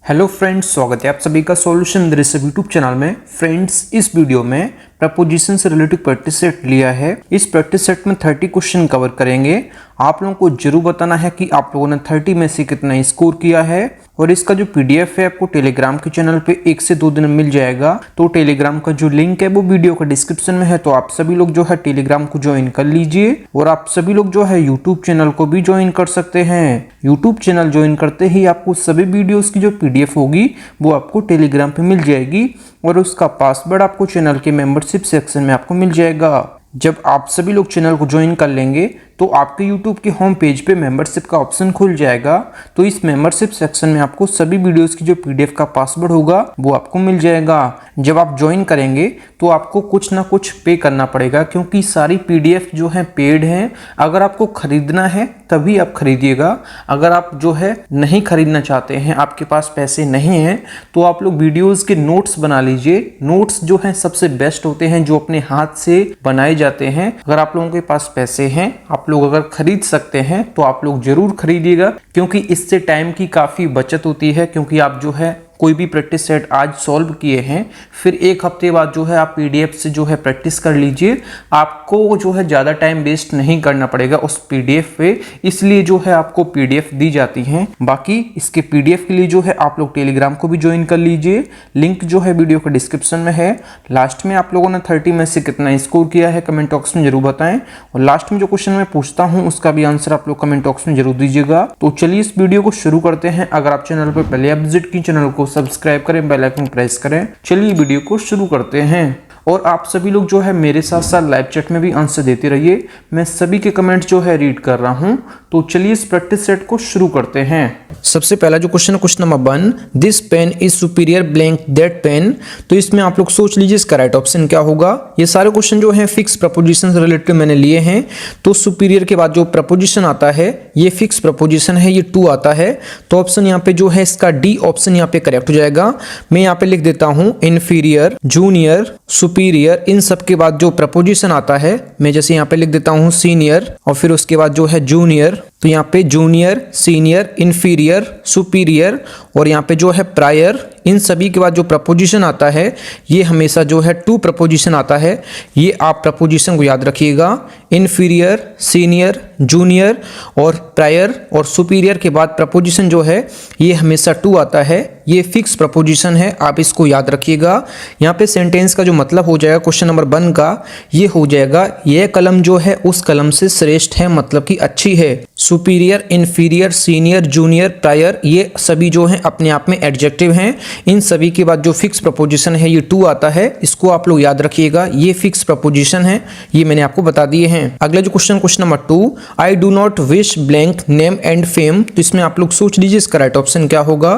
Hello friends, स्वागत है आप सभी का सॉल्यूशन दृश्य यूट्यूब चैनल में। फ्रेंड्स, इस वीडियो में प्रपोजिशन से रिलेटेड प्रैक्टिस सेट लिया है। इस प्रैक्टिस सेट में 30 क्वेश्चन कवर करेंगे। आप लोगों को जरूर बताना है कि आप लोगों ने 30 में से कितना स्कोर किया है। और इसका जो पीडीएफ है आपको टेलीग्राम के चैनल पे 1 से 2 दिन में मिल जाएगा। तो टेलीग्राम का जो लिंक है वो वीडियो का डिस्क्रिप्शन में है, तो आप सभी लोग जो है टेलीग्राम को ज्वाइन कर लीजिए। और आप सभी लोग जो है यूट्यूब चैनल को भी ज्वाइन कर सकते हैं। यूट्यूब चैनल ज्वाइन करते ही आपको सभी वीडियोस की जो पीडीएफ होगी वो आपको टेलीग्राम पे मिल जाएगी और उसका पासवर्ड आपको चैनल के मेंबरशिप सेक्शन में आपको मिल जाएगा। जब आप सभी लोग चैनल को ज्वाइन कर लेंगे तो आपके YouTube के होम पेज पे मेंबरशिप का ऑप्शन खुल जाएगा। तो इस मेंबरशिप सेक्शन में आपको सभी वीडियोस की जो पीडीएफ का पासवर्ड होगा वो आपको मिल जाएगा। जब आप ज्वाइन करेंगे तो आपको कुछ ना कुछ पे करना पड़ेगा, क्योंकि सारी पीडीएफ जो है पेड हैं। अगर आपको खरीदना है तभी आप खरीदिएगा। अगर आप जो है नहीं खरीदना चाहते हैं, आपके पास पैसे नहीं हैं, तो आप लोग वीडियोस के नोट्स बना लीजिए। नोट्स जो हैं सबसे बेस्ट होते हैं, जो अपने हाथ से बनाए जाते हैं। अगर आप लोगों के पास पैसे हैं, आप लोग अगर खरीद सकते हैं तो आप लोग जरूर खरीदिएगा, क्योंकि इससे टाइम की काफ़ी बचत होती है। क्योंकि आप जो है कोई भी प्रैक्टिस सेट आज सॉल्व किए हैं, फिर एक हफ्ते बाद जो है आप पीडीएफ से जो है प्रैक्टिस कर लीजिए। आपको जो है ज़्यादा टाइम वेस्ट नहीं करना पड़ेगा उस पीडीएफ पे, इसलिए जो है आपको पीडीएफ दी जाती हैं। बाकी इसके पीडीएफ के लिए जो है आप लोग टेलीग्राम को भी ज्वाइन कर लीजिए। लिंक जो है वीडियो के डिस्क्रिप्शन में है। लास्ट में आप लोगों ने 30 में से कितना स्कोर किया है कमेंट बॉक्स में जरूर बताएं। और लास्ट में जो क्वेश्चन मैं पूछता हूँ उसका भी आंसर आप लोग कमेंट बॉक्स में जरूर दीजिएगा। तो चलिए इस वीडियो को शुरू करते हैं। अगर आप चैनल पर पहले आप विजिट की, चैनल को सब्सक्राइब करें, बेल आइकन प्रेस करें। चलिए वीडियो को शुरू करते हैं। और आप सभी लोग जो है मेरे साथ साथ लाइव चैट में भी आंसर देते रहिए। मैं सभी के कमेंट जो है रीड कर रहा हूं। तो चलिए इस प्रैक्टिस सेट को शुरू करते हैं। सबसे पहला जो क्वेश्चन है question number 1, this pen is superior blank that pen. तो इसमें आप लोग सोच लीजिए इसका राइट ऑप्शन क्या होगा। ये सारे क्वेश्चन जो है फिक्स प्रपोजिशन से रिलेटेड मैंने लिए हैं। तो सुपीरियर के बाद जो प्रपोजिशन आता है ये फिक्स प्रपोजिशन है, ये टू आता है। तो ऑप्शन यहाँ पे जो है इसका डी ऑप्शन यहाँ पे करेक्ट हो जाएगा। मैं यहाँ पे लिख देता हूँ इन्फीरियर, जूनियर, सुपीरियर। इन सब के बाद जो प्रपोजिशन आता है, मैं जैसे यहाँ पे लिख देता हूँ सीनियर, और फिर उसके बाद जो है जूनियर। तो यहाँ पे जूनियर, सीनियर, इन्फीरियर, सुपीरियर, और यहाँ पे जो है प्रायर। इन सभी के बाद जो प्रपोजिशन आता है ये हमेशा जो है टू प्रपोजिशन आता है। ये आप प्रपोजिशन को याद रखिएगा। इन्फीरियर, सीनियर, जूनियर और प्रायर और सुपीरियर के बाद प्रपोजिशन जो है ये हमेशा टू आता है। ये फिक्स प्रपोजिशन है, आप इसको याद रखिएगा। यहाँ पे सेंटेंस का जो मतलब हो जाएगा क्वेश्चन नंबर 1 का, ये हो जाएगा यह कलम जो है उस कलम से श्रेष्ठ है, मतलब कि अच्छी है। Superior, inferior, senior, junior, prior, ये सभी जो हैं अपने आप में एडजेक्टिव हैं। इन सभी के बाद जो फिक्स प्रपोजिशन है ये टू आता है। इसको आप लोग याद रखिएगा, ये फिक्स प्रपोजिशन है, ये मैंने आपको बता दिए हैं। अगला जो question number 2, I do not wish blank name and fame. तो इसमें आप लोग सोच लीजिए इसका राइट ऑप्शन क्या होगा।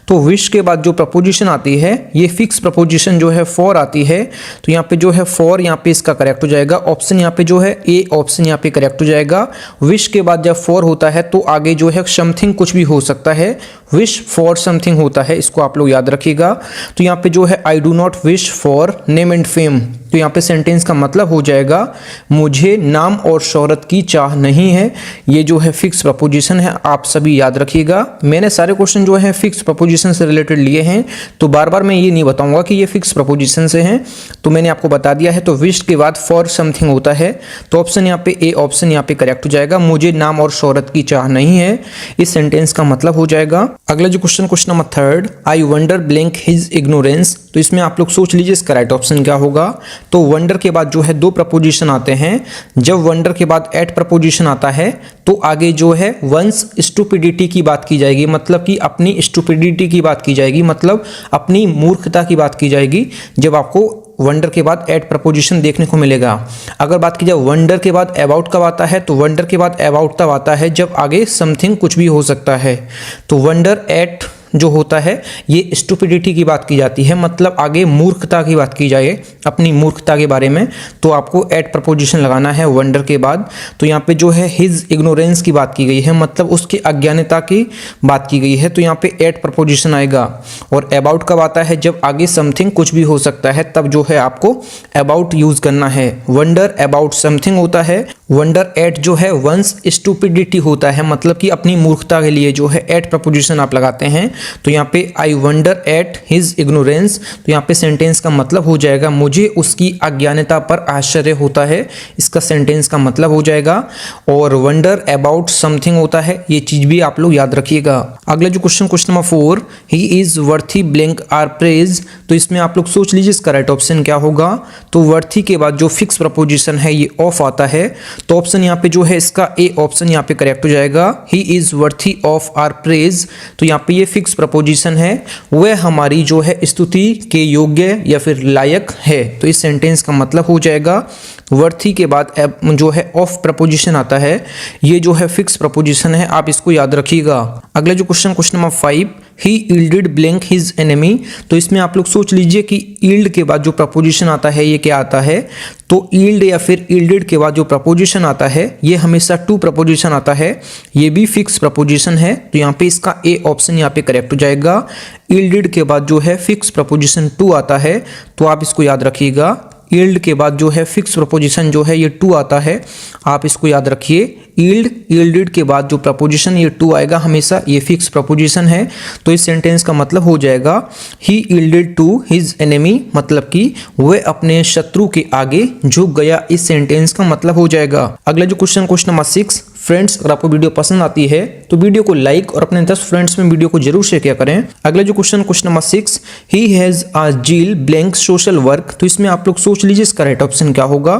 तो विश के बाद जो प्रपोजिशन आती है ये फिक्स प्रपोजिशन जो है फॉर आती है। तो यहाँ पे जो है फॉर, यहाँ पे इसका करेक्ट हो जाएगा। ऑप्शन यहाँ पे जो है ए ऑप्शन यहाँ पे करेक्ट हो जाएगा। विश के बाद जब फॉर होता है तो आगे जो है समथिंग कुछ भी हो सकता है, विश फॉर समथिंग होता है, इसको आप लोग याद रखिएगा। तो यहाँ पे जो है I do not wish for name and fame. तो यहाँ पे सेंटेंस का मतलब हो जाएगा मुझे नाम और शोहरत की चाह नहीं है। ये जो है फिक्स प्रपोजिशन है, आप सभी याद रखिएगा। मैंने सारे क्वेश्चन जो है फिक्स प्रपोजिशन से रिलेटेड लिए हैं, तो बार बार मैं ये नहीं बताऊंगा कि ये फिक्स प्रपोजिशन से हैं, तो मैंने आपको बता दिया है। तो विश के बाद फॉर समथिंग होता है, तो ऑप्शन यहाँ पे ए ऑप्शन यहाँ पे करेक्ट हो जाएगा। मुझे नाम और शोहरत की चाह नहीं है, इस सेंटेंस का मतलब हो जाएगा। अगला जो question number 3, I wonder blank his ignorance. तो इसमें आप लोग सोच लीजिए इसका राइट ऑप्शन क्या होगा। तो वंडर के बाद जो है दो प्रपोजिशन आते हैं। जब वंडर के बाद एट प्रपोजिशन आता है तो आगे जो है वंस स्टूपिडिटी की बात की जाएगी, मतलब कि अपनी स्टूपिडिटी की बात की जाएगी, मतलब अपनी मूर्खता की बात की जाएगी। जब आपको वंडर के बाद एट प्रपोजिशन देखने को मिलेगा। अगर बात की जाए वंडर के बाद अबाउट कब आता है, तो वंडर के बाद अबाउट तब आता है जब आगे समथिंग कुछ भी हो सकता है। तो वंडर एट जो होता है ये स्टूपिडिटी की बात की जाती है, मतलब आगे मूर्खता की बात की जाए, अपनी मूर्खता के बारे में, तो आपको एट प्रपोजिशन लगाना है वंडर के बाद। तो यहाँ पे जो है हिज इग्नोरेंस की बात की गई है, मतलब उसकी अज्ञानता की बात की गई है, तो यहाँ पे एट प्रपोजिशन आएगा। और अबाउट कब आता है, जब आगे समथिंग कुछ भी हो सकता है, तब जो है आपको अबाउट यूज करना है। वंडर अबाउट समथिंग होता है, वंडर एट जो है वंस स्टूपिडिटी होता है, मतलब कि अपनी मूर्खता के लिए जो है एट प्रपोजिशन आप लगाते हैं। तो यहाँ पे I wonder at his ignorance, तो यहाँ पे सेंटेंस का मतलब हो जाएगा मुझे उसकी अज्ञानता पर आश्चर्य होता है, इसका सेंटेंस का मतलब हो जाएगा। और वंडर अबाउट समथिंग होता है, ये चीज भी आप लोग याद रखिएगा। अगला जो question number 4, he is worthy blank our praise, तो इसमें आप लोग सोच लीजिए इसका राइट ऑप्शन क्या होगा। तो वर्थी के बाद जो फिक्स प्रपोजिशन है ये ऑफ आता है, तो ऑप्शन यहाँ पे जो है इसका ए ऑप्शन यहाँ पे करेक्ट हो जाएगा। He is worthy of our praise, तो यहाँ पे ये फिक्स प्रपोजिशन है, वह हमारी जो है स्तुति के योग्य या फिर लायक है, तो इस सेंटेंस का मतलब हो जाएगा वर्थी के बाद जो है ऑफ प्रपोजिशन आता है, ये जो है फिक्स प्रपोजिशन है, आप इसको याद रखिएगा। अगला जो क्वेश्चन नंबर 5, ही यील्डेड ब्लैंक हिज एनिमी, तो इसमें आप लोग सोच लीजिए कि यील्ड के बाद जो प्रपोजिशन आता है ये क्या आता है। तो यील्ड या फिर यील्डेड के बाद जो प्रपोजिशन आता है ये हमेशा टू प्रपोजिशन आता है, ये भी फिक्स प्रपोजिशन है, तो यहाँ पे इसका ए ऑप्शन यहाँ पे करेक्ट हो जाएगा। यील्डेड के बाद जो है फिक्स प्रपोजिशन टू आता है, तो आप इसको याद रखिएगा। यील्ड के बाद जो है फिक्स प्रपोजिशन जो है ये टू आता है, आप इसको याद रखिए। यील्ड यील्डेड के बाद जो प्रपोजिशन ये टू आएगा हमेशा, ये फिक्स प्रपोजिशन है, तो इस सेंटेंस का मतलब हो जाएगा ही यील्डेड टू हिज एनिमी, मतलब कि वह अपने शत्रु के आगे झुक गया, इस सेंटेंस का मतलब हो जाएगा। अगला जो क्वेश्चन नंबर 6, फ्रेंड्स अगर आपको वीडियो पसंद आती है तो वीडियो को लाइक और अपने 10 फ्रेंड्स में वीडियो को जरूर शेयर किया करें। अगला जो question number 6, he has a zeal blank social work, तो इसमें आप लोग सोच लीजिए इसका राइट ऑप्शन क्या होगा।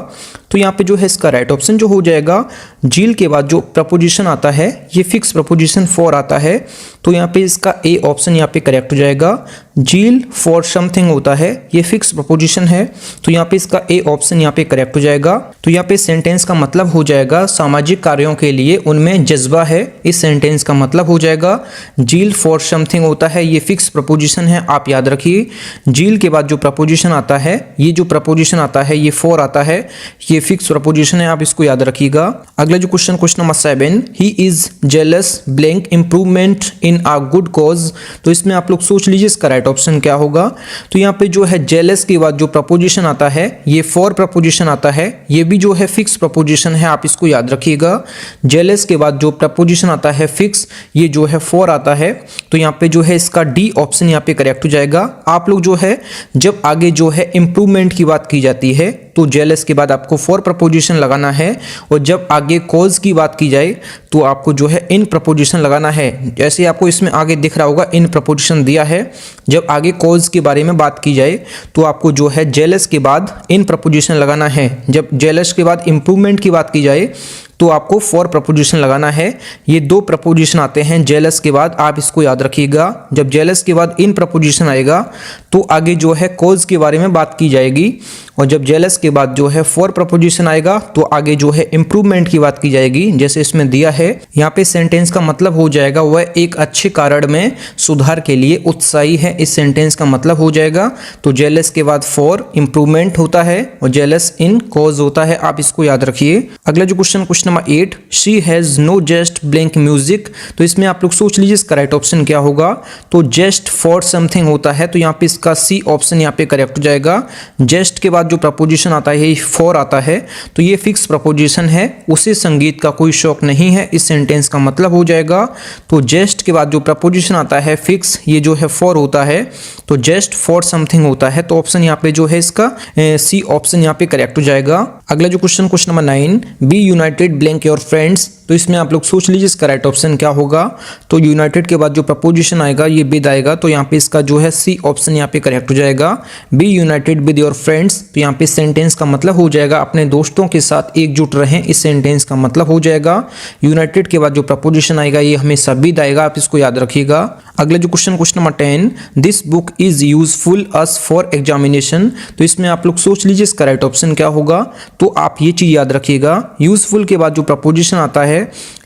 तो यहाँ पे जो है इसका राइट ऑप्शन जो हो जाएगा, जील के बाद जो प्रपोजिशन आता है ये फिक्स प्रपोजिशन फॉर आता है, तो यहाँ पे इसका ए ऑप्शन यहाँ पे करेक्ट हो जाएगा। जील फॉर समथिंग होता है, ये फिक्स प्रपोजिशन है, तो यहाँ पे इसका ए ऑप्शन यहाँ पे करेक्ट हो जाएगा। तो यहाँ पे सेंटेंस का मतलब हो जाएगा सामाजिक कार्यों के लिए उनमें जज्बा है, इस सेंटेंस का मतलब हो जाएगा। जील फॉर समथिंग होता है, ये फिक्स प्रपोजिशन है, आप याद रखिए। जील के बाद जो प्रपोजिशन आता है, ये जो प्रपोजिशन आता है ये फॉर आता है, ये फिक्स प्रपोजिशन है, आप इसको याद रखिएगा। अगला जो question number 7, he is jealous blank improvement in a good cause, तो इसमें आप लोग सोच लीजिए इसका राइट ऑप्शन क्या होगा। तो यहाँ पे जो है जेलस के बाद जो प्रपोजिशन आता है ये फॉर प्रपोजिशन आता है, ये भी जो है फिक्स प्रपोजिशन है, आप इसको याद रखिएगा। जेलस के बाद जो प्रपोजिशन आता है फिक्स, ये जो है फॉर आता है, तो यहाँ पे जो है इसका डी ऑप्शन यहाँ पे करेक्ट हो जाएगा। आप लोग जो है जब आगे जो है इंप्रूवमेंट की बात की जाती है तो जेलस के बाद आपको फॉर प्रपोजिशन लगाना है, और जब आगे कॉज की बात की जाए तो आपको जो है इन प्रपोजिशन लगाना है। जैसे आपको इसमें आगे दिख रहा होगा इन प्रपोजिशन दिया है, जब आगे कॉज के बारे में बात की जाए तो आपको जो है जेलस के बाद इन प्रपोजिशन लगाना है। जब जेलस के बाद इंप्रूवमेंट की बात की जाए तो आपको फॉर प्रपोजिशन लगाना है। ये दो प्रपोजिशन आते हैं जेलस के बाद, आप इसको याद रखिएगा। जब जेलस के बाद इन प्रपोजिशन आएगा तो आगे जो है कॉज के बारे में बात की जाएगी, और जब जेलस के बाद जो है फॉर प्रपोजिशन आएगा तो आगे जो है इंप्रूवमेंट की बात की जाएगी, जैसे इसमें दिया है। यहाँ पे सेंटेंस का मतलब हो जाएगा वह एक अच्छे कारण में सुधार के लिए उत्साही है, इस सेंटेंस का मतलब हो जाएगा। तो जेलस के बाद फॉर इंप्रूवमेंट होता है और जेलस इन कॉज होता है, आप इसको याद रखिए। अगला जो question number 8, she has know just blank music, तो इसमें आप लोग सोच लीजिए इसका राइट ऑप्शन क्या होगा। तो जस्ट फॉर समथिंग होता है, तो यहाँ पे इसका सी ऑप्शन यहाँ पे करेक्ट हो जाएगा। जस्ट के बाद जो प्रपोजिशन आता है ये फॉर आता है, तो ये फिक्स प्रपोजिशन है, उसे संगीत का कोई शौक नहीं है, इस सेंटेंस का मतलब हो जाएगा। तो जस्ट के बाद जो प्रपोजिशन आता है फिक्स, ये जो है फॉर होता है, तो जस्ट फॉर समथिंग होता है, तो ऑप्शन यहाँ पे जो है इसका सी ऑप्शन यहाँ पे करेक्ट हो जाएगा। अगला जो question number 9, be united blank your friends, तो इसमें आप लोग सोच लीजिए इसका राइट ऑप्शन क्या होगा। तो यूनाइटेड के बाद जो प्रपोजिशन आएगा ये विद आएगा, तो यहाँ पे इसका जो है सी ऑप्शन यहाँ पे करेक्ट हो जाएगा। Be united with your friends, तो यहाँ पे सेंटेंस का मतलब हो जाएगा अपने दोस्तों के साथ एकजुट रहें, इस सेंटेंस का मतलब हो जाएगा। यूनाइटेड के बाद जो प्रपोजिशन आएगा ये हमेशा विद आएगा, आप इसको याद रखिएगा। अगला जो question number 10, this book is useful us for examination, तो इसमें आप लोग सोच लीजिए इसका राइट ऑप्शन क्या होगा। तो आप ये चीज याद रखिएगा, यूजफुल के बाद जो प्रपोजिशन आता है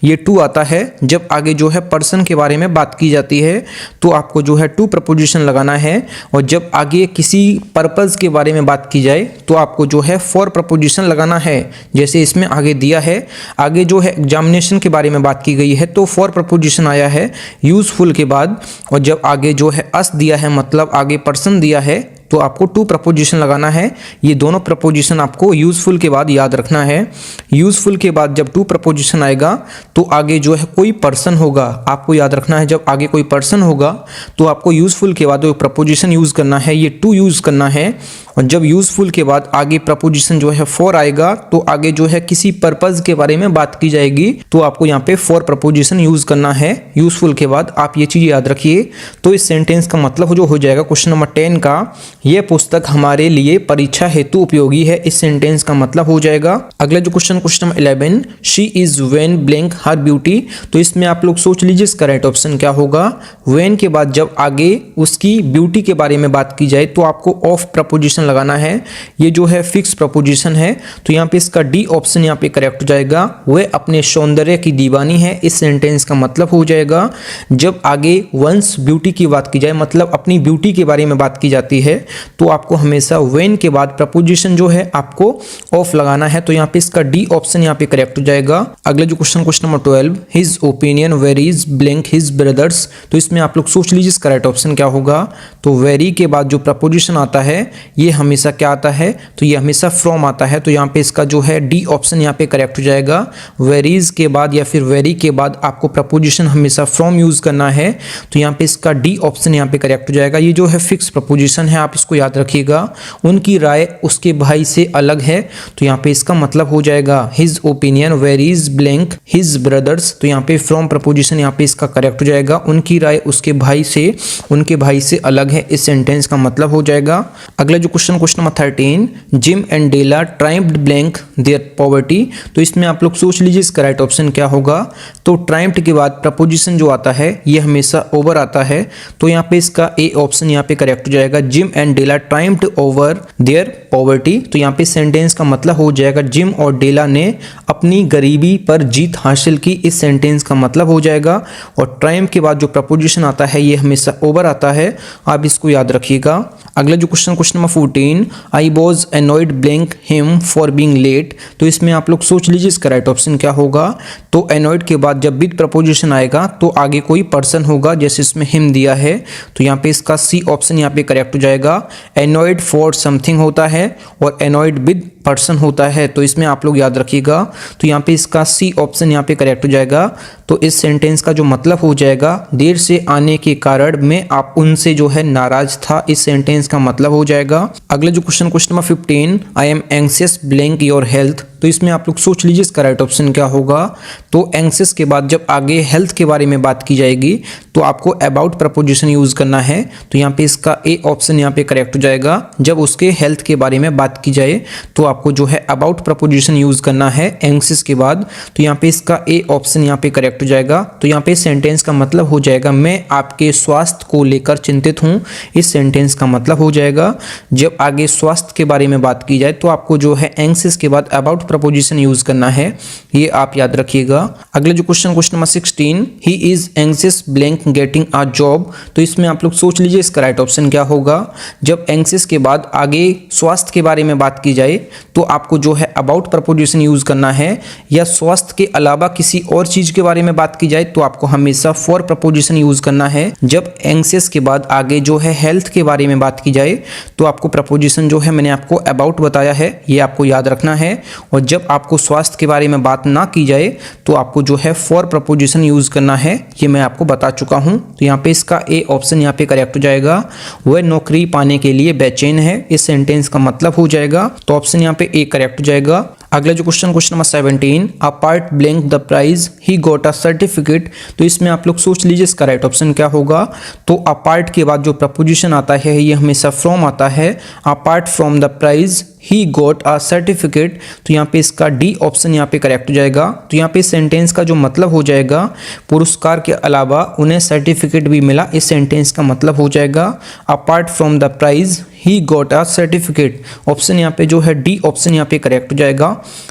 ये टू आता है, जब आगे जो है पर्सन के बारे में बात की जाती है तो आपको जो है टू प्रपोजिशन लगाना है, और जब आगे किसी पर्पस के बारे में बात की जाए तो आपको जो है फॉर प्रपोजिशन लगाना है, जैसे इसमें आगे दिया है। आगे जो है एग्जामिनेशन के बारे में बात की गई है तो फॉर प्रपोजिशन आया है यूजफुल के बाद, और जब आगे जो है अस दिया है मतलब आगे पर्सन दिया है तो आपको टू प्रपोजिशन लगाना है। ये दोनों प्रपोजिशन आपको यूजफुल के बाद याद रखना है। यूजफुल के बाद जब टू प्रपोजिशन आएगा तो आगे जो है कोई पर्सन होगा, आपको याद रखना है। जब आगे कोई पर्सन होगा तो आपको यूजफुल के बाद जो प्रपोजिशन यूज करना है ये टू यूज करना है। और जब यूजफुल के बाद आगे प्रपोजिशन जो है फॉर आएगा तो आगे जो है किसी पर्पज के बारे में बात की जाएगी, तो आपको यहाँ पे फॉर प्रपोजिशन यूज करना है यूजफुल के बाद। आप ये चीज याद रखिए। तो इस सेंटेंस का मतलब जो हो जाएगा क्वेश्चन नंबर 10 का, यह पुस्तक हमारे लिए परीक्षा हेतु उपयोगी है, इस सेंटेंस का मतलब हो जाएगा। अगला जो question number 11, she is when blank her beauty. तो इसमें आप लोग सोच लीजिए इसका राइट ऑप्शन क्या होगा। वेन के बाद जब आगे उसकी ब्यूटी के बारे में बात की जाए तो आपको ऑफ प्रपोजिशन लगाना है। ये जो है फिक्स प्रपोजिशन है, तो यहाँ पे इसका डी ऑप्शन यहाँ पे करेक्ट हो जाएगा। वह अपने सौंदर्य की दीवानी है, इस सेंटेंस का मतलब हो जाएगा। जब आगे वंस ब्यूटी की बात की जाए, मतलब अपनी ब्यूटी के बारे में बात की जाती है, तो आपको हमेशा वेन के बाद प्रपोजिशन जो है आपको ऑफ लगाना है। तो यहाँ पे इसका डी ऑप्शन यहाँ पे करेक्ट हो जाएगा। अगला जो question number 12, his opinion varies blank his brothers. तो इसमें आप लोग सोच लीजिए इसका राइट ऑप्शन क्या होगा। तो वेरी के बाद जो प्रपोजिशन आता है ये हमेशा क्या आता है, तो ये हमेशा फ्रॉम आता है। तो यहाँ पे इसका जो है डी ऑप्शन यहाँ पे करेक्ट हो जाएगा। वेरीज के बाद या फिर वेरी के बाद आपको प्रपोजिशन हमेशा फ्रॉम यूज करना है, तो यहाँ पे इसका डी ऑप्शन यहाँ पे करेक्ट हो जाएगा। ये जो है फिक्स प्रपोजिशन है, आप इसको याद रखिएगा। उनकी राय उसके भाई से अलग है, तो यहाँ पे इसका मतलब हो जाएगा his opinion varies blank his brothers. तो यहाँ पे फ्रॉम प्रपोजिशन यहाँ पे इसका करेक्ट हो जाएगा। उनकी राय उसके भाई से अलग है, इस सेंटेंस का मतलब हो जाएगा। अगला जो question number 13, Jim and Della triumphed blank their poverty. तो इसमें आप लोग सोच लीजिए इसका राइट ऑप्शन क्या होगा। तो ट्राइम्प्ड के बाद प्रपोजिशन जो आता है ये हमेशा ओवर आता है, तो यहाँ पे इसका ए ऑप्शन यहाँ पे करेक्ट हो जाएगा। Jim and Della triumphed over their poverty. तो यहाँ पे सेंटेंस का मतलब हो जाएगा जिम और डेला ने अपनी गरीबी पर जीत हासिल की, इस सेंटेंस का मतलब हो जाएगा। और ट्राइम्प के बाद जो प्रपोजिशन आता है ये हमेशा ओवर आता है, आप इसको याद रखिएगा। अगला जो question number 14, I was annoyed blank him for being late. तो इसमें आप लोग सोच लीजिए इसका राइट ऑप्शन क्या होगा। तो एनॉयड के बाद जब विद प्रपोजिशन आएगा तो आगे कोई पर्सन होगा, जैसे इसमें हिम दिया है, तो यहाँ पे इसका सी ऑप्शन यहाँ पे करेक्ट हो जाएगा। एनॉयड फॉर समथिंग होता है और एनॉयड विद पर्सन होता है, तो इसमें आप लोग याद रखिएगा। तो यहाँ पे इसका सी ऑप्शन यहाँ पे करेक्ट हो जाएगा। तो इस सेंटेंस का जो मतलब हो जाएगा, देर से आने के कारण मैं आप उनसे जो है नाराज था, इस सेंटेंस का मतलब हो जाएगा। अगला जो question number 15, I am anxious blank your health. तो इसमें आप लोग सोच लीजिए इसका राइट ऑप्शन क्या होगा। तो एंग्सियस के बाद जब आगे हेल्थ के बारे में बात की जाएगी तो आपको अबाउट प्रपोजिशन यूज करना है, तो यहाँ पे इसका ए ऑप्शन यहाँ पे करेक्ट हो जाएगा। जब उसके हेल्थ के बारे में बात की जाए तो आपको जो है अबाउट प्रपोजिशन यूज करना है एंग्सियस के बाद, तो यहाँ पे इसका ए ऑप्शन यहाँ पे करेक्ट हो जाएगा। तो यहाँ पे सेंटेंस का मतलब हो जाएगा मैं आपके स्वास्थ्य को लेकर चिंतित हूँ, इस सेंटेंस का मतलब हो जाएगा। जब आगे स्वास्थ्य के बारे में बात की जाए तो आपको जो है एंग्सियस के बाद अबाउट प्रपोजिशन यूज करना है, ये आप याद रखिएगा। अगला जो question number 16, he is anxious blank getting a job. तो इसमें आप लोग सोच लीजिए इसका राइट ऑप्शन क्या होगा। जब एंग्सियस के बाद आगे स्वास्थ्य के बारे में बात की जाए तो आपको जो है अबाउट प्रपोजिशन यूज करना है, या स्वास्थ्य के अलावा किसी और चीज के बारे में बात की जाए तो आपको हमेशा फॉर प्रपोजिशन यूज करना है। जब एंग्सियस के बाद आगे जो है हेल्थ के बारे में बात की जाए तो आपको प्रपोजिशन जो है मैंने आपको अबाउट बताया है, ये आपको याद रखना है। और जब आपको स्वास्थ्य के बारे में बात ना की जाए तो आपको जो है फॉर प्रपोजिशन यूज करना है, ये मैं आपको बता चुका हूं। तो यहाँ पे इसका ए ऑप्शन यहाँ पे करेक्ट हो जाएगा। वह नौकरी पाने के लिए बेचैन है, इस सेंटेंस का मतलब हो जाएगा। तो ऑप्शन यहाँ पे ए करेक्ट हो जाएगा। अगला जो question number 17, a part blank the prize he got a certificate. तो इसमें आप लोग सोच लीजिए इसका राइट ऑप्शन क्या होगा। तो अ पार्ट के बाद जो प्रपोजिशन आता है ये हमेशा फ्रॉम आता है। Apart from the prize he got a certificate, तो यहाँ पे इसका डी ऑप्शन यहाँ पे करेक्ट हो जाएगा। तो यहाँ पे सेंटेंस का जो मतलब हो जाएगा, पुरस्कार के अलावा उन्हें सर्टिफिकेट भी मिला, इस सेंटेंस का मतलब हो जाएगा apart from the prize he got a certificate. Option यहाँ पे जो है डी ऑप्शन यहाँ पे करेक्ट हो जाएगा।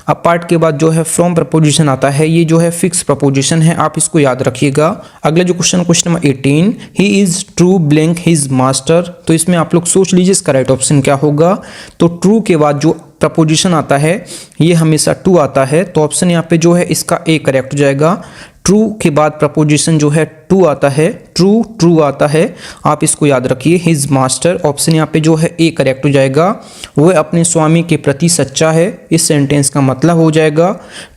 अपार्ट के बाद जो है फ्रॉम प्रपोजिशन आता है, ये जो है फिक्स प्रपोजिशन है, आप इसको याद रखिएगा। अगला जो question number 18, he is true blank his master. तो इसमें आप लोग सोच लीजिए इसका राइट ऑप्शन क्या होगा। तो ट्रू के बाद जो प्रपोजिशन आता है ये हमेशा टू आता है, तो ऑप्शन यहाँ पे जो है इसका ए करेक्ट हो जाएगा। ट्रू के बाद प्रपोजिशन जो है टू आता है, ट्रू ट्रू आता है, आप इसको याद रखिए। हिज मास्टर, ऑप्शन यहाँ पे जो है ए करेक्ट हो जाएगा। वह अपने स्वामी के प्रति सच्चा है, इस सेंटेंस का मतलब हो जाएगा।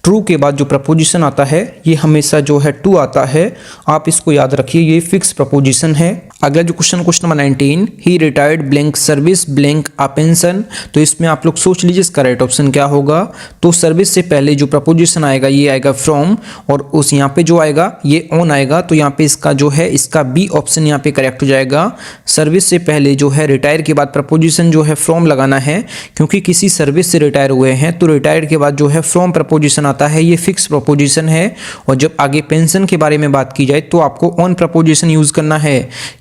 ट्रू के बाद जो प्रपोजिशन आता है ये हमेशा जो है टू आता है, आप इसको याद रखिए, ये फिक्स प्रपोजिशन है। अगला जो question number 19, he retired blank service blank a pension. तो इसमें आप लोग सोच लीजिए इसका राइट ऑप्शन क्या होगा। तो सर्विस से पहले जो प्रपोजिशन आएगा ये आएगा फ्रॉम, और उस यहाँ पे जो आएगा ये ऑन आएगा, तो यहाँ पे इसका जो है इसका बी ऑप्शन यहाँ पे करेक्ट हो जाएगा। सर्विस से पहले जो है रिटायर के बाद प्रपोजिशन जो है फ्रॉम लगाना है, क्योंकि किसी सर्विस से रिटायर हुए हैं तो रिटायर के बाद जो है फ्रॉम प्रपोजिशन आता है, ये फिक्स प्रपोजिशन है। और जब आगे पेंशन के बारे में बात की जाए तो आपको ऑन प्रपोजिशन यूज करना है।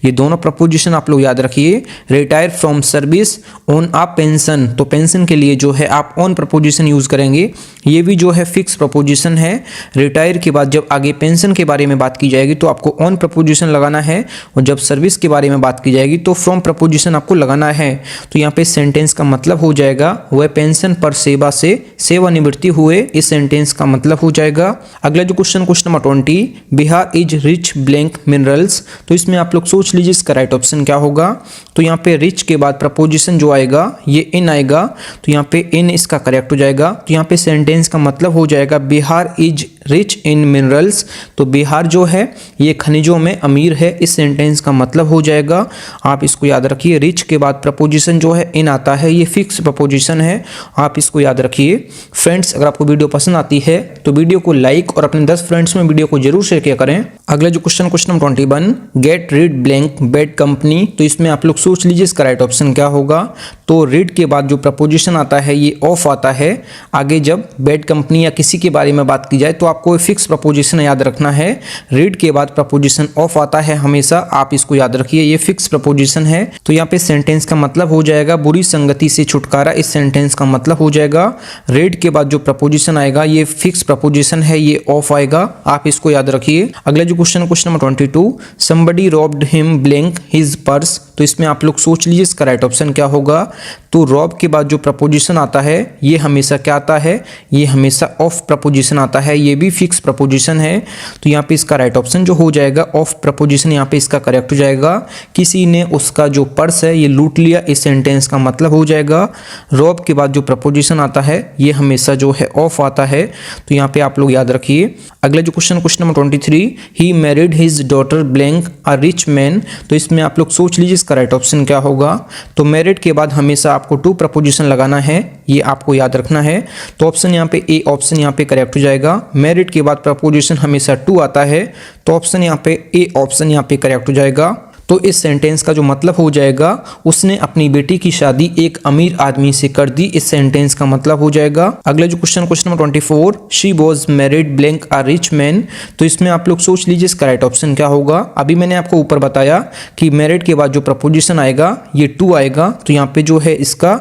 ये दोनों प्रपोजिशन आप लोग याद रखिए, retire from service, on a pension, तो पेंशन के लिए जो है आप ऑन प्रपोजिशन यूज करेंगे। ये भी जो है फिक्स प्रपोजिशन है। रिटायर के बाद जब आगे पेंशन के बारे में बात की जाएगी तो आपको ऑन प्रपोजिशन लगाना है, और जब सर्विस के बारे में बात की जाएगी तो फ्रॉम प्रपोजिशन आपको लगाना है। तो यहाँ पे सेंटेंस का मतलब हो जाएगा वह पेंशन पर सेवा से सेवानिवृत्ति हुए, इस सेंटेंस का मतलब हो जाएगा। अगला जो question number 20, Bihar is rich blank minerals. तो इसमें आप लोग सोच लीजिए इसका राइट ऑप्शन क्या होगा। तो यहाँ पे रिच के बाद प्रपोजिशन जो आएगा ये इन आएगा, तो यहाँ पे इन इसका करेक्ट हो जाएगा। तो यहाँ पे सेंटेंस का मतलब हो जाएगा Bihar is rich in minerals, तो बिहार जो है ये खनिजों में अमीर है, इस सेंटेंस का मतलब हो जाएगा। आप इसको याद रखिए, रिच के बाद प्रपोजिशन जो है इन आता है, ये फिक्स प्रपोजिशन है, आप इसको याद रखिए। फ्रेंड्स, अगर आपको वीडियो पसंद आती है तो वीडियो को लाइक और अपने 10 फ्रेंड्स में वीडियो को जरूर शेयर किया करें। अगला जो question number 21, get rid blank bad company. तो इसमें आप लोग सोच लीजिए इसका राइट ऑप्शन क्या होगा। तो रीड के बाद जो प्रपोजिशन आता है ये ऑफ आता है। आगे जब बैड कंपनी या किसी के बारे में बात की जाए तो आपको फिक्स प्रपोजिशन याद रखना है। रीड के बाद प्रपोजिशन ऑफ आता है हमेशा, आप इसको याद रखिए, ये फिक्स प्रपोजिशन है। तो यहाँ पे सेंटेंस का मतलब हो जाएगा बुरी संगति से छुटकारा, इस सेंटेंस का मतलब हो जाएगा। रीड के बाद जो प्रपोजिशन आएगा ये फिक्स प्रपोजिशन है, ये ऑफ आएगा, आप इसको याद रखिए। अगला जो question number 22, somebody robbed him blank his purse. तो इसमें आप लोग सोच लीजिए इसका राइट ऑप्शन क्या होगा। तो रॉब के बाद जो प्रपोजिशन आता है ये हमेशा क्या आता है, ये हमेशा ऑफ प्रपोजिशन आता है, ये भी फिक्स प्रपोजिशन है। तो यहाँ पे इसका राइट ऑप्शन जो हो जाएगा ऑफ प्रपोजिशन, यहाँ पे इसका करेक्ट हो जाएगा। किसी ने उसका जो पर्स है ये लूट लिया, इस सेंटेंस का मतलब हो जाएगा। रॉब के बाद जो प्रपोजिशन आता है ये हमेशा जो है ऑफ आता है, तो यहाँ पे आप लोग याद रखिए। अगला जो question number 23, he married his daughter blank a rich man. तो इसमें आप लोग सोच लीजिए इसका राइट ऑप्शन क्या होगा। तो मैरिड के बाद हमेशा आपको टू प्रपोजिशन लगाना है, ये आपको याद रखना है। तो ऑप्शन यहाँ पे ए ऑप्शन यहाँ पे करेक्ट हो जाएगा। मैरिड के बाद प्रपोजिशन हमेशा टू आता है, तो ऑप्शन यहाँ पे ए ऑप्शन यहाँ पे करेक्ट हो जाएगा। तो इस सेंटेंस का जो मतलब हो जाएगा उसने अपनी बेटी की शादी एक अमीर आदमी से कर दी, इस सेंटेंस का मतलब हो जाएगा। अगला जो question number 24, she was married blank a rich man. तो इसमें आप लोग सोच लीजिए इसका राइट ऑप्शन क्या होगा। अभी मैंने आपको ऊपर बताया कि मैरिड के बाद जो प्रपोजिशन आएगा ये टू आएगा, तो यहाँ पे जो है इसका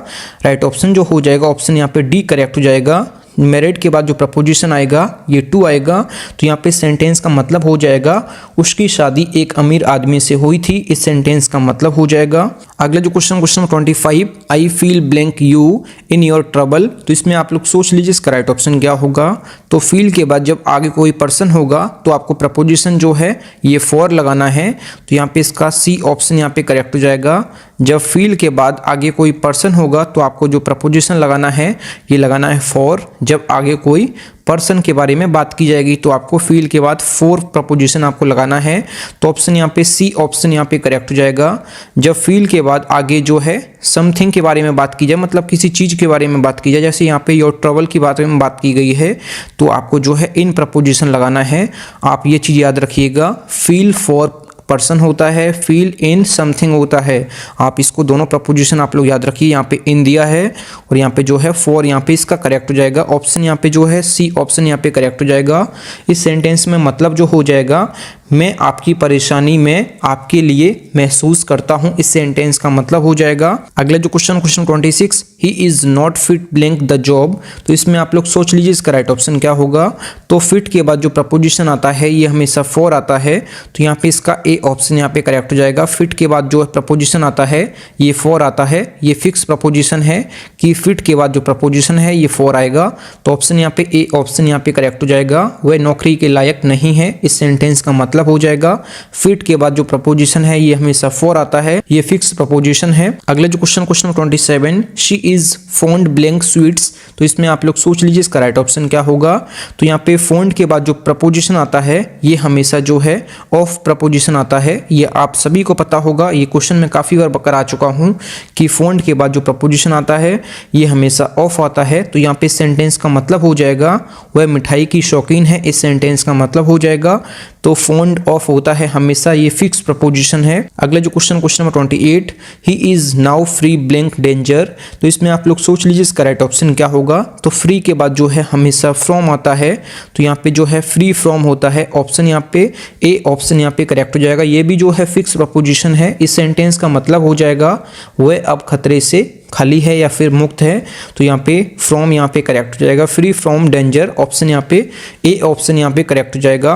राइट ऑप्शन जो हो जाएगा ऑप्शन यहाँ पे डी करेक्ट हो जाएगा। मैरिड के बाद जो प्रपोजिशन आएगा ये टू आएगा, तो यहाँ पे सेंटेंस का मतलब हो जाएगा उसकी शादी एक अमीर आदमी से हुई थी, इस सेंटेंस का मतलब हो जाएगा। अगला जो question number 25, I feel blank you in your trouble. तो इसमें आप लोग सोच लीजिए इसका राइट ऑप्शन क्या होगा। तो फील के बाद जब आगे कोई पर्सन होगा तो आपको प्रपोजिशन जो है ये फॉर लगाना है, तो यहाँ पे इसका सी ऑप्शन यहाँ पे करेक्ट हो जाएगा। जब फील के बाद आगे कोई पर्सन होगा तो आपको जो प्रपोजिशन लगाना है ये लगाना है फॉर। जब आगे कोई पर्सन के बारे में बात की जाएगी तो आपको फील के बाद फोर प्रपोजिशन आपको लगाना है, तो ऑप्शन यहाँ पे सी ऑप्शन यहाँ पे करेक्ट हो जाएगा। जब फील के बाद आगे जो है समथिंग के बारे में बात की जाए, मतलब किसी चीज़ के बारे में बात की जाए, जैसे यहाँ पे योर ट्रबल की बारे में बात की गई है, तो आपको जो है इन प्रपोजिशन लगाना है। आप ये चीज़ याद रखिएगा, फील फॉर पर्सन होता है, फील इन समथिंग होता है। आप इसको दोनों प्रपोजिशन आप लोग याद रखिए। यहाँ पे इन दिया है और यहाँ पे जो है फॉर, यहाँ पे इसका करेक्ट हो जाएगा। ऑप्शन यहाँ पे जो है सी ऑप्शन यहाँ पे करेक्ट हो जाएगा। इस सेंटेंस में मतलब जो हो जाएगा मैं आपकी परेशानी में आपके लिए महसूस करता हूं। इस सेंटेंस का मतलब हो जाएगा। अगला जो question 26, he is not fit blank the job. तो इसमें आप लोग सोच लीजिए इसका राइट ऑप्शन क्या होगा। तो फिट के बाद जो प्रपोजिशन आता है ये हमेशा फॉर आता है, तो यहाँ पे इसका ए ऑप्शन यहाँ पे करेक्ट हो जाएगा। फिट के बाद जो प्रपोजिशन आता है ये फॉर आता है, ये फिक्स प्रपोजिशन है कि फिट के बाद जो प्रपोजिशन है ये फॉर आएगा, तो ऑप्शन यहाँ पे ए ऑप्शन यहाँ पे करेक्ट हो जाएगा। वह नौकरी के लायक नहीं है, इस सेंटेंस का मतलब हो जाएगा फिट के बाद जो प्रपोजिशन है ये हमेशा फॉर आता है, ये फिक्स प्रपोजिशन है। अगला जो question 27, she is fond blank sweets. तो इसमें आप लोग सोच लीजिए इसका राइट ऑप्शन क्या होगा। तो यहाँ पे फॉन्ड के बाद जो प्रपोजिशन आता है ये हमेशा जो है ऑफ प्रपोजिशन आता है, ये आप सभी को पता होगा। ये क्वेश्चन में काफी बार करा चुका हूं कि फॉन्ड के बाद जो प्रपोजिशन आता है ये हमेशा ऑफ आता है, तो यहाँ पे सेंटेंस का मतलब हो जाएगा वह मिठाई की शौकीन है। इस सेंटेंस का मतलब हो जाएगा तो फॉन्ड ऑफ होता है हमेशा, ये फिक्स प्रपोजिशन है। अगला जो question number 28, he is now free blank danger. तो इसमें आप लोग सोच लीजिए इसका राइट ऑप्शन क्या होगा। तो फ्री के बाद जो है हमेशा फ्रॉम आता है, तो यहाँ पे जो है फ्री फ्रॉम होता है। ऑप्शन यहाँ पे ए ऑप्शन यहाँ पे करेक्ट हो जाएगा। ये भी जो है फिक्स प्रपोजिशन है। इस सेंटेंस का मतलब हो जाएगा वह अब खतरे से खाली है या फिर मुक्त है, तो यहाँ पे फ्रॉम यहाँ पे करेक्ट हो जाएगा। फ्री फ्रॉम डेंजर ऑप्शन यहाँ पे ए ऑप्शन यहाँ पे करेक्ट हो जाएगा।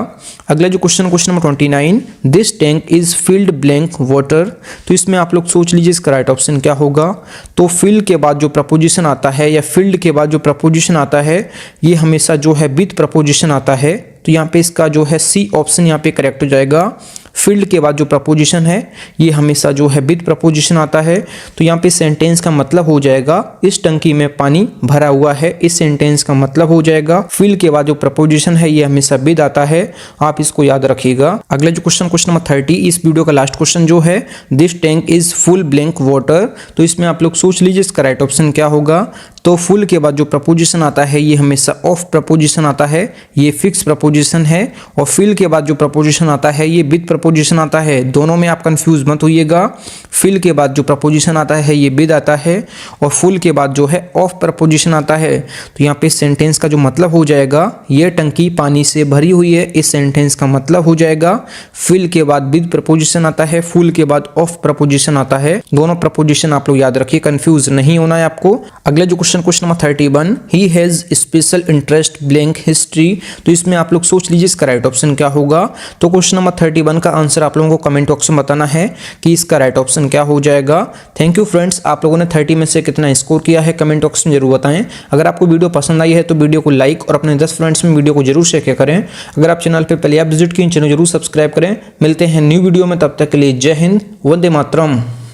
अगला जो question number 29, this tank is filled blank water. तो इसमें आप लोग सोच लीजिए इसका राइट ऑप्शन क्या होगा। तो फिल के बाद जो प्रपोजिशन आता है या फिल्ड के बाद जो प्रपोजिशन आता है ये हमेशा जो है विद प्रपोजिशन आता है, तो यहाँ पे इसका जो है सी ऑप्शन यहाँ पे करेक्ट हो जाएगा। फील्ड के बाद जो प्रपोजिशन है ये हमेशा जो है विद प्रपोजिशन आता है, तो यहाँ पे सेंटेंस का मतलब हो जाएगा इस टंकी में पानी भरा हुआ है। इस सेंटेंस का मतलब हो जाएगा फील्ड के बाद जो प्रपोजिशन है ये हमेशा विद आता है, आप इसको याद रखिएगा। अगला जो क्वेश्चन नंबर 30, इस वीडियो का लास्ट क्वेश्चन जो है, this tank is full blank water. तो इसमें आप लोग सोच लीजिए इसका राइट ऑप्शन क्या होगा। तो फुल के बाद जो प्रपोजिशन आता है ये हमेशा ऑफ प्रपोजिशन आता है, ये फिक्स प्रपोजिशन है। और फिल के बाद जो प्रपोजिशन आता है ये विद प्रपोजिशन आता है। दोनों में आप कंफ्यूज मत होइएगा। फिल के बाद जो प्रपोजिशन आता है ये विद आता है और फुल के बाद जो है ऑफ प्रपोजिशन आता है, तो यहाँ पे सेंटेंस का जो मतलब हो जाएगा ये टंकी पानी से भरी हुई है। इस सेंटेंस का मतलब हो जाएगा फिल के बाद विद प्रपोजिशन आता है, फुल के बाद ऑफ प्रपोजिशन आता है। दोनों प्रपोजिशन आप लोग याद रखिए, कंफ्यूज नहीं होना है आपको। अगला जो question number 31, he has special interest blank history. तो इसमें आप लोग सोच लीजिए इसका राइट ऑप्शन क्या होगा। तो क्वेश्चन नंबर 31 का आंसर आप लोगों को कमेंट बॉक्स में बताना है कि इसका राइट ऑप्शन क्या हो जाएगा। थैंक यू फ्रेंड्स, आप लोगों ने 30 में से कितना स्कोर किया है कमेंट बॉक्स में जरूर बताएं। अगर आपको वीडियो पसंद आई है तो वीडियो को लाइक और अपने 10 फ्रेंड्स में वीडियो को जरूर शेयर करें। अगर आप चैनल पर पहले आप विजिट किए चैनल जरूर सब्सक्राइब करें। मिलते हैं न्यू वीडियो में, तब तक के लिए जय हिंद, वंदे मातरम।